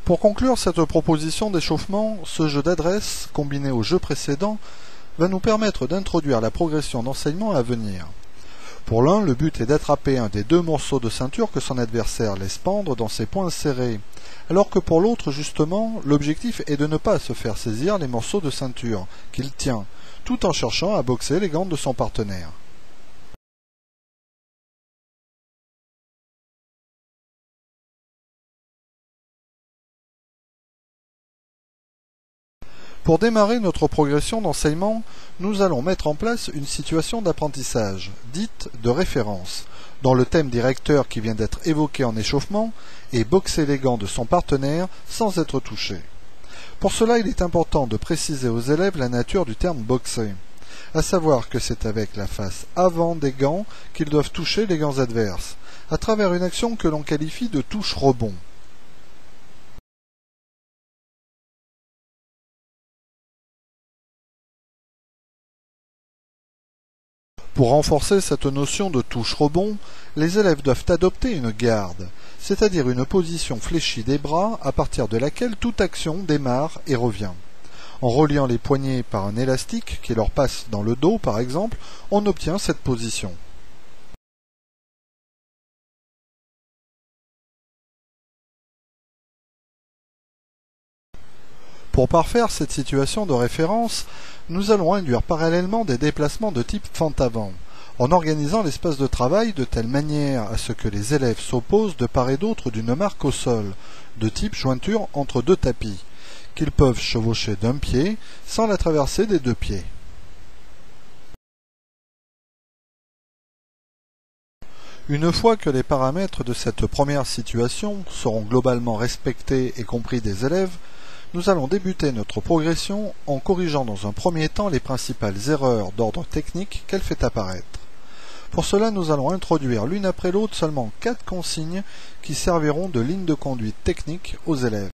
Pour conclure cette proposition d'échauffement, ce jeu d'adresse, combiné au jeu précédent, va nous permettre d'introduire la progression d'enseignement à venir. Pour l'un, le but est d'attraper un des deux morceaux de ceinture que son adversaire laisse pendre dans ses poings serrés, alors que pour l'autre, justement, l'objectif est de ne pas se faire saisir les morceaux de ceinture qu'il tient, tout en cherchant à boxer les gants de son partenaire. Pour démarrer notre progression d'enseignement, nous allons mettre en place une situation d'apprentissage, dite de référence, dont le thème directeur qui vient d'être évoqué en échauffement est boxer les gants de son partenaire sans être touché. Pour cela, il est important de préciser aux élèves la nature du terme boxer, à savoir que c'est avec la face avant des gants qu'ils doivent toucher les gants adverses, à travers une action que l'on qualifie de touche-rebond. Pour renforcer cette notion de touche-rebond, les élèves doivent adopter une garde, c'est-à-dire une position fléchie des bras à partir de laquelle toute action démarre et revient. En reliant les poignets par un élastique qui leur passe dans le dos par exemple, on obtient cette position. Pour parfaire cette situation de référence, nous allons induire parallèlement des déplacements de type fente-avant, en organisant l'espace de travail de telle manière à ce que les élèves s'opposent de part et d'autre d'une marque au sol, de type jointure entre deux tapis, qu'ils peuvent chevaucher d'un pied sans la traversée des deux pieds. Une fois que les paramètres de cette première situation seront globalement respectés et compris des élèves, nous allons débuter notre progression en corrigeant dans un premier temps les principales erreurs d'ordre technique qu'elle fait apparaître. Pour cela, nous allons introduire l'une après l'autre seulement 4 consignes qui serviront de ligne de conduite technique aux élèves.